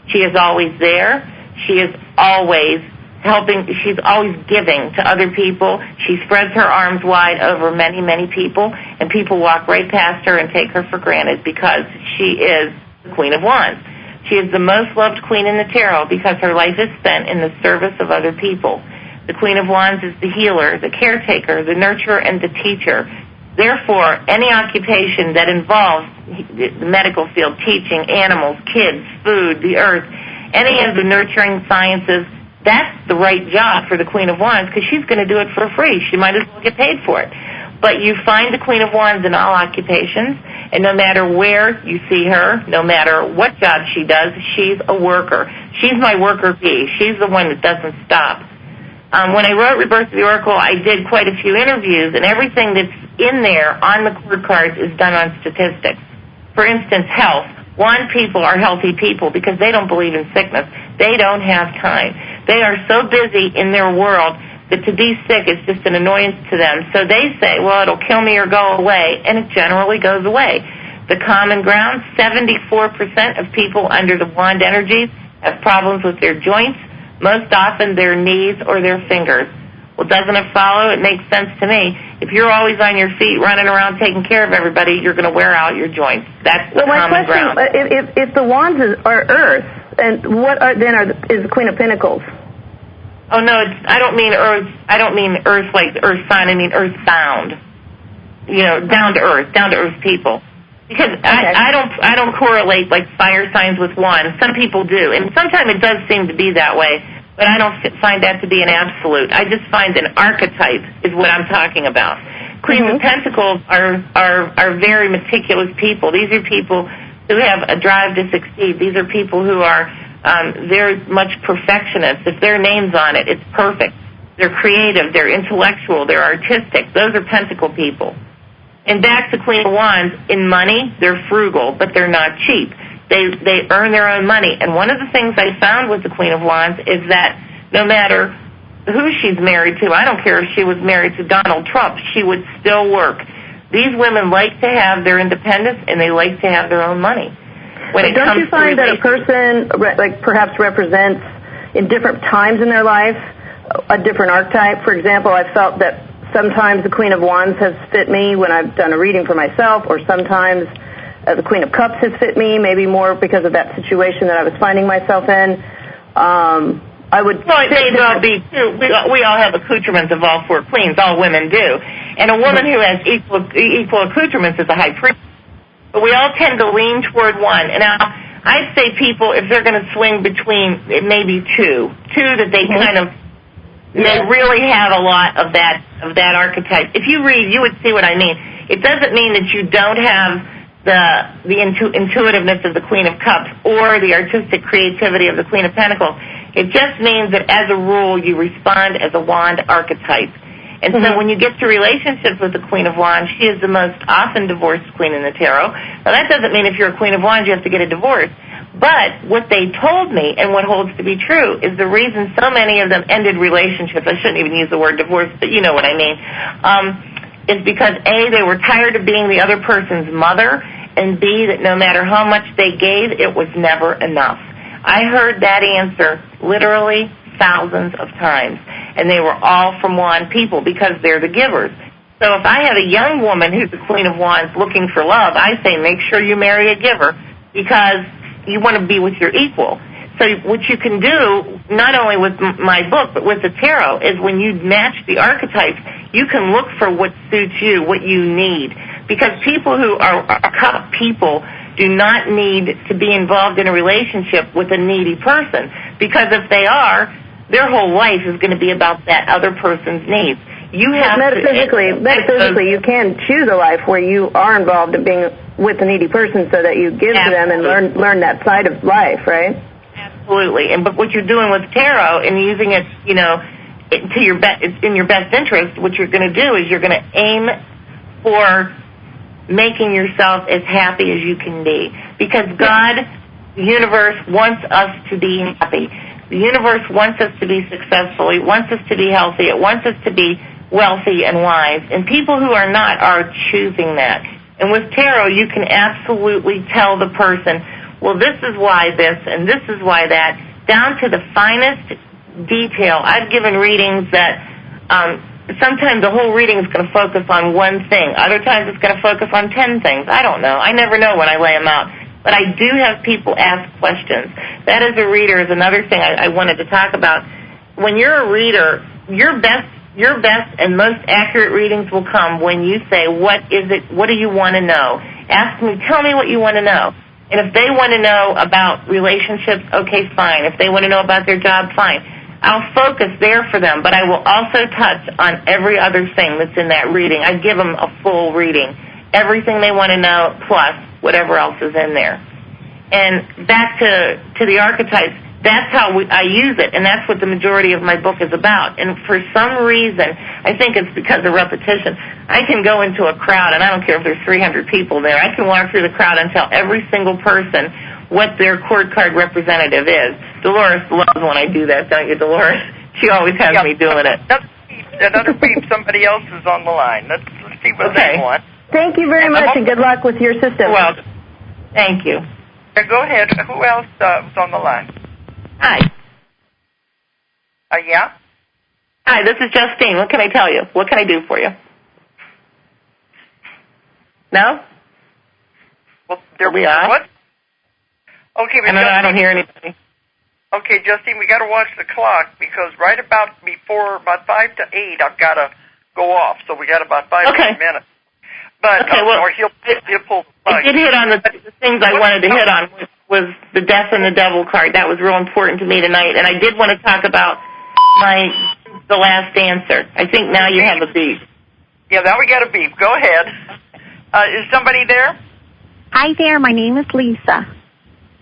She is always there. She is always she's always giving to other people. She spreads her arms wide over many, many people, and people walk right past her and take her for granted because she is the Queen of Wands. She is the most loved queen in the tarot because her life is spent in the service of other people. The Queen of Wands is the healer, the caretaker, the nurturer, and the teacher. Therefore, any occupation that involves the medical field, teaching, animals, kids, food, the earth, any of the nurturing sciences, that's the right job for the Queen of Wands because she's going to do it for free. She might as well get paid for it. But you find the Queen of Wands in all occupations, and no matter where you see her, no matter what job she does, she's a worker. She's my worker bee. She's the one that doesn't stop. When I wrote Rebirth of the Oracle, I did quite a few interviews, and everything that's in there on the cord cards is done on statistics. For instance, health. Wand people are healthy people because they don't believe in sickness. They don't have time. They are so busy in their world that to be sick is just an annoyance to them. So they say, well, it'll kill me or go away, and it generally goes away. The common ground, 74% of people under the wand energies have problems with their joints, most often their knees or their fingers. Well, doesn't it follow? It makes sense to me. If you're always on your feet running around taking care of everybody, you're going to wear out your joints. That's the common ground. If the wands are earth, and what is the Queen of Pentacles? Oh, no, I don't mean earth. I don't mean earth like the earth sign. I mean earth-bound. Down to earth people. Because okay. I don't correlate like fire signs with wands. Some people do, and sometimes it does seem to be that way. But I don't find that to be an absolute. I just find an archetype is what I'm talking about. Queens of Pentacles are very meticulous people. These are people who have a drive to succeed. These are people who are very much perfectionists. If their name's on it, it's perfect. They're creative. They're intellectual. They're artistic. Those are Pentacle people. And back to Queen of Wands, in money, they're frugal, but they're not cheap. They earn their own money. And one of the things I found with the Queen of Wands is that no matter who she's married to, I don't care if she was married to Donald Trump, she would still work. These women like to have their independence, and they like to have their own money. Don't you find that a person perhaps represents in different times in their life a different archetype? For example, I felt that sometimes the Queen of Wands has fit me when I've done a reading for myself, or sometimes the Queen of Cups has fit me, maybe more because of that situation that I was finding myself in. I would. Well, it may well be too. We all have accoutrements of all four queens. All women do, and a woman who has equal accoutrements is a high priestess. But we all tend to lean toward one. And now, I'd say people, if they're going to swing between, it may be two that they kind of. They really have a lot of that archetype. If you read, you would see what I mean. It doesn't mean that you don't have the intuitiveness of the Queen of Cups or the artistic creativity of the Queen of Pentacles. It just means that as a rule you respond as a wand archetype. And so when you get to relationships with the Queen of Wands, she is the most often divorced queen in the tarot. Now that doesn't mean if you're a Queen of Wands you have to get a divorce. But what they told me, and what holds to be true, is the reason so many of them ended relationships, I shouldn't even use the word divorce, but you know what I mean, is because A, they were tired of being the other person's mother, and B, that no matter how much they gave, it was never enough. I heard that answer literally thousands of times, and they were all from wand people because they're the givers. So if I have a young woman who's the Queen of Wands looking for love, I say make sure you marry a giver because you want to be with your equal. So what you can do, not only with my book, but with the tarot, is when you match the archetypes, you can look for what suits you, what you need. Because people who are cup people do not need to be involved in a relationship with a needy person. Because if they are, their whole life is going to be about that other person's needs. You have metaphysically, you can choose a life where you are involved in being with a needy person so that you give to them and learn that side of life, right? Absolutely. But what you're doing with tarot and using it, in your best interest, what you're going to do is you're going to aim for making yourself as happy as you can be. Because God, the universe, wants us to be happy. The universe wants us to be successful. It wants us to be healthy. It wants us to be wealthy and wise. And people who are not are choosing that. And with tarot, you can absolutely tell the person, well, this is why this and this is why that, down to the finest detail. I've given readings that sometimes the whole reading is going to focus on one thing. Other times it's going to focus on 10 things. I don't know. I never know when I lay them out. But I do have people ask questions. That as a reader is another thing I wanted to talk about. When you're a reader, your best and most accurate readings will come when you say, what is it, what do you want to know? Ask me, tell me what you want to know. And if they want to know about relationships, okay, fine. If they want to know about their job, fine. I'll focus there for them, but I will also touch on every other thing that's in that reading. I give them a full reading. Everything they want to know, plus whatever else is in there. And back to the archetypes, that's how I use it, and that's what the majority of my book is about. And for some reason, I think it's because of repetition, I can go into a crowd, and I don't care if there's 300 people there. I can walk through the crowd and tell every single person what their court card representative is. Dolores loves when I do that, don't you, Dolores? She always has me doing it. Another beep, somebody else is on the line. Let's see what they want. Thank you very much, and good luck with your system. Well, thank you. Go ahead. Who else was on the line? Hi. Yeah? Hi, this is Justine. What can I tell you? What can I do for you? No? Well, there we are. What? Okay, but I don't hear anybody. Okay, Justine, we got to watch the clock because right about 5 to 8, I've got to go off. So we got about 5 minutes. But or he'll pull the plug. I did hit on the things I wanted to hit on, which was the Death and the Devil card. That was real important to me tonight. And I did want to talk about the last answer. I think now you have a beep. Yeah, now we got a beep. Go ahead. Is somebody there? Hi there. My name is Lisa.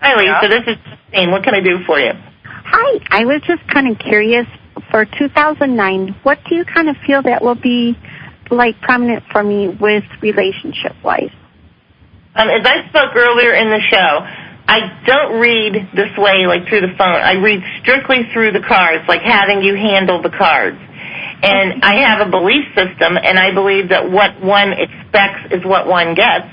Hi, Lisa. This is Justine. What can I do for you? Hi. I was just kind of curious. For 2009, what do you kind of feel that will be like prominent for me with relationship-wise? As I spoke earlier in the show, I don't read this way, like through the phone. I read strictly through the cards, like having you handle the cards. And I have a belief system, and I believe that what one expects is what one gets.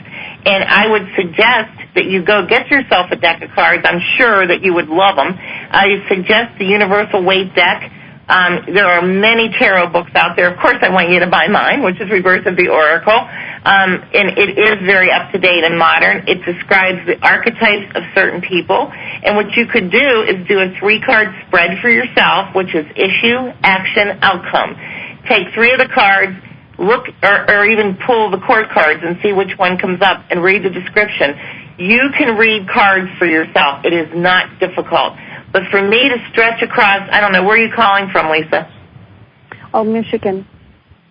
And I would suggest that you go get yourself a deck of cards. I'm sure that you would love them. I suggest the Universal Weight deck. There are many tarot books out there. Of course, I want you to buy mine, which is Rebirth of the Oracle. And it is very up-to-date and modern. It describes the archetypes of certain people. And what you could do is do a 3-card spread for yourself, which is issue, action, outcome. Take 3 of the cards, look or even pull the court cards and see which one comes up and read the description. You can read cards for yourself. It is not difficult. But for me to stretch across, I don't know, where are you calling from, Lisa? Oh, Michigan.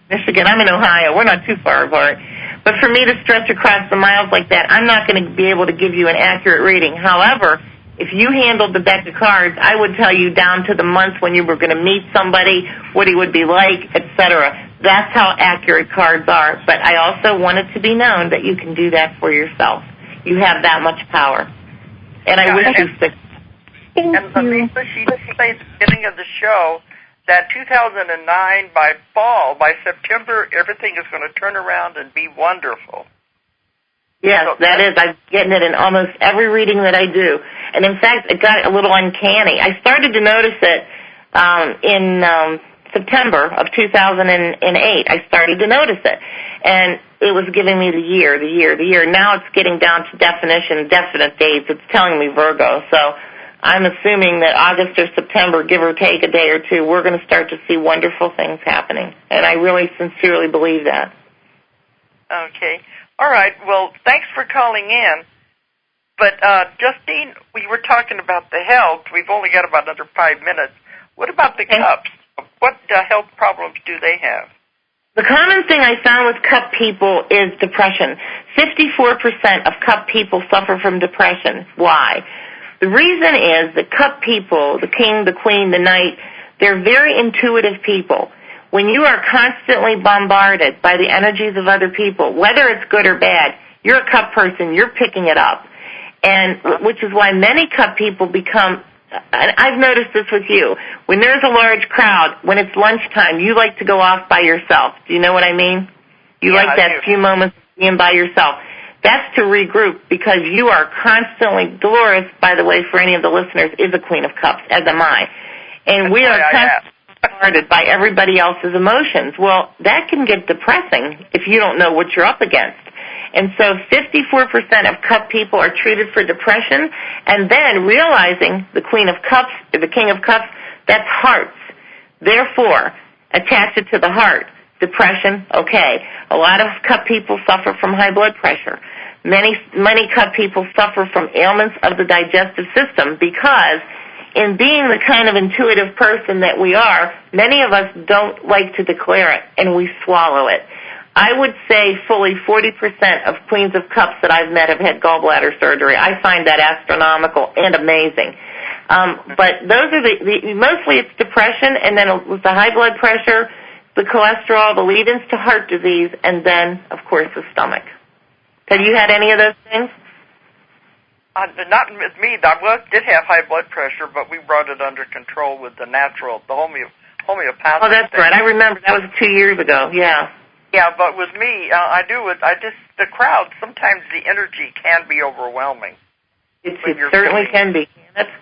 Michigan. I'm in Ohio. We're not too far apart. But for me to stretch across the miles like that, I'm not going to be able to give you an accurate reading. However, if you handled the deck of cards, I would tell you down to the month when you were going to meet somebody, what he would be like, etc. That's how accurate cards are. But I also want it to be known that you can do that for yourself. You have that much power. And I wish you success. And Lisa, she did say at the beginning of the show that 2009, by September, everything is going to turn around and be wonderful. Yes, that is. I'm getting it in almost every reading that I do. And in fact, it got a little uncanny. I started to notice it in September of 2008. I started to notice it. And it was giving me the year. Now it's getting down to definite dates. It's telling me Virgo. So I'm assuming that August or September, give or take a day or two, we're going to start to see wonderful things happening. And I really sincerely believe that. Okay. All right. Well, thanks for calling in. But, Justine, we were talking about the health. We've only got about another 5 minutes. What about the cups? What health problems do they have? The common thing I found with cup people is depression. 54% of cup people suffer from depression. Why? The reason is that cup people, the king, the queen, the knight, they're very intuitive people. When you are constantly bombarded by the energies of other people, whether it's good or bad, you're a cup person, you're picking it up. And which is why many cup people become, and I've noticed this with you, when there's a large crowd, when it's lunchtime, you like to go off by yourself. Do you know what I mean? You like that few moments of being by yourself. That's to regroup because you are constantly, Dolores, by the way, for any of the listeners, is a Queen of Cups, as am I. And we are guarded by everybody else's emotions. Well, that can get depressing if you don't know what you're up against. And so 54% of cup people are treated for depression, and then realizing the King of Cups, that's hearts. Therefore, attach it to the heart. Depression, okay. A lot of cup people suffer from high blood pressure. Many cup people suffer from ailments of the digestive system because in being the kind of intuitive person that we are, many of us don't like to declare it, and we swallow it. I would say fully 40% of Queens of Cups that I've met have had gallbladder surgery. I find that astronomical and amazing. But those are mostly it's depression, and then with the high blood pressure, the cholesterol, the lead-ins to heart disease, and then, of course, the stomach. Have you had any of those things? Not with me. I did have high blood pressure, but we brought it under control with the homeopathic. Oh, that's right. I remember. That was 2 years ago. Yeah. Yeah, but with me, the crowd, sometimes the energy can be overwhelming. It certainly can be, can't it?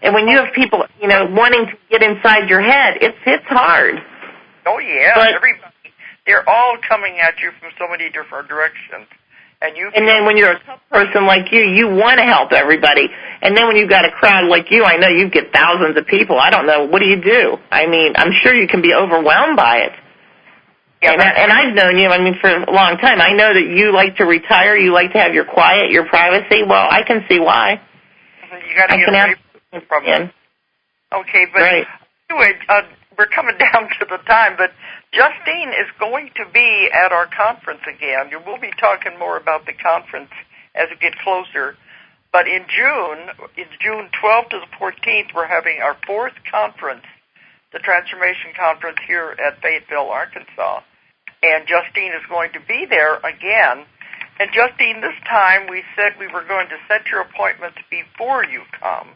And when you have people, wanting to get inside your head, it's hard. Oh, yeah. But, everybody, they're all coming at you from so many different directions. And then when you're a tough person like you want to help everybody. And then when you've got a crowd like you, I know you get thousands of people. I don't know. What do you do? I mean, I'm sure you can be overwhelmed by it. Yeah, and I've known you, for a long time. I know that you like to retire. You like to have your quiet, your privacy. Well, I can see why. You got to get away from it. Okay, but anyway, we're coming down to the time, but Justine is going to be at our conference again. We'll be talking more about the conference as we get closer. But in June 12th to the 14th, we're having our fourth conference, the Transformation Conference here at Fayetteville, Arkansas. And Justine is going to be there again. And Justine, this time we said we were going to set your appointments before you come.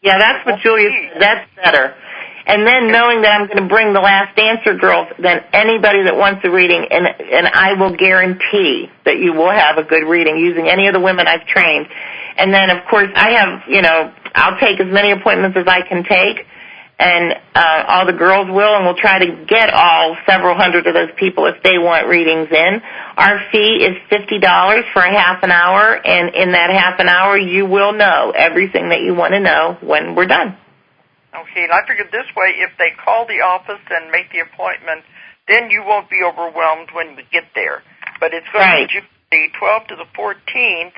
Yeah, that's what Julia said. That's better. And then knowing that I'm going to bring the last answer girls, then anybody that wants a reading, and I will guarantee that you will have a good reading using any of the women I've trained. And then, of course, I have, I'll take as many appointments as I can take, and all the girls will, and we'll try to get all several hundred of those people if they want readings in. Our fee is $50 for a half an hour, and in that half an hour you will know everything that you want to know when we're done. Okay, and I figured this way, if they call the office and make the appointment, then you won't be overwhelmed when we get there. But it's going to be June the 12th to the 14th,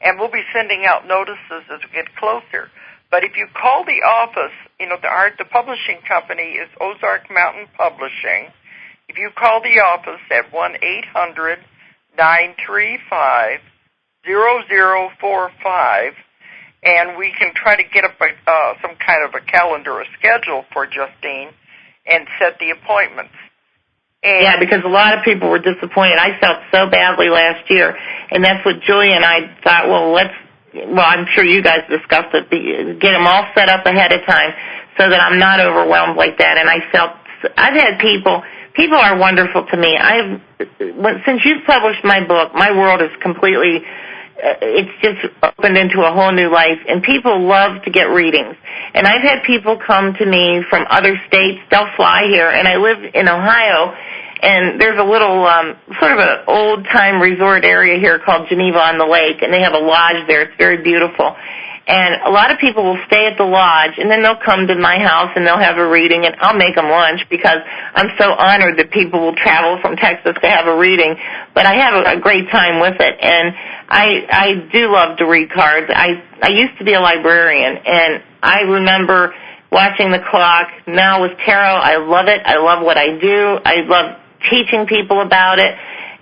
and we'll be sending out notices as we get closer. But if you call the office, the publishing company is Ozark Mountain Publishing. If you call the office at 1-800-935-0045, and we can try to get up some kind of a calendar or schedule for Justine and set the appointments. Yeah, because a lot of people were disappointed. I felt so badly last year, and that's what Julia and I thought, I'm sure you guys discussed it, get them all set up ahead of time so that I'm not overwhelmed like that. And I've had people are wonderful to me. Since you've published my book, my world is completely, it's just opened into a whole new life, and people love to get readings. And I've had people come to me from other states. They'll fly here, and I live in Ohio, and there's a little sort of an old-time resort area here called Geneva on the Lake, and they have a lodge there. It's very beautiful. And a lot of people will stay at the lodge, and then they'll come to my house, and they'll have a reading, and I'll make them lunch because I'm so honored that people will travel from Texas to have a reading. But I have a great time with it, and I do love to read cards. I used to be a librarian, and I remember watching the clock. Now with tarot, I love it. I love what I do. I love teaching people about it,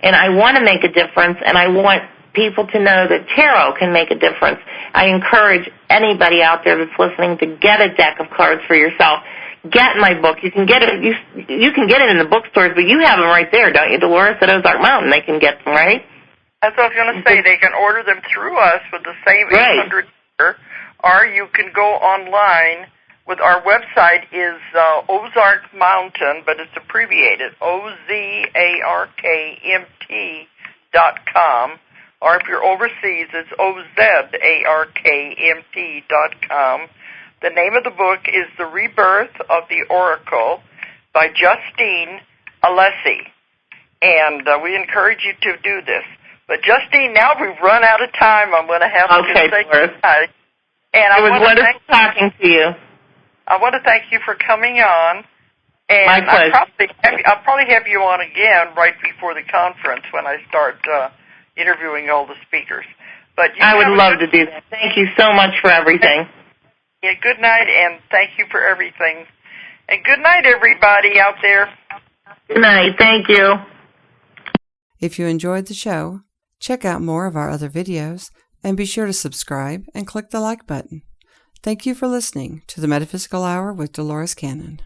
and I want to make a difference, and I want people to know that tarot can make a difference. I encourage anybody out there that's listening to get a deck of cards for yourself. Get my book. You can get it. You can get it in the bookstores, but you have them right there, don't you, Dolores? At Ozark Mountain, they can get them, right? That's what I was going to say. They can order them through us with the same $800, or you can go online. With our website is Ozark Mountain, but it's abbreviated OZARKMT.com. Or if you're overseas, it's OZARKMT.com. The name of the book is The Rebirth of the Oracle by Justine, Alessi. And we encourage you to do this. But Justine, now we've run out of time. I'm going to have to say goodbye. And it was wonderful talking to you. I want to thank you for coming on. And my pleasure. I'll probably have you on again right before the conference when I start interviewing all the speakers. But I would love to do that. Thank you so much for everything. Yeah, good night, and thank you for everything. And good night, everybody out there. Good night. Thank you. If you enjoyed the show, check out more of our other videos and be sure to subscribe and click the like button. Thank you for listening to the Metaphysical Hour with Dolores Cannon.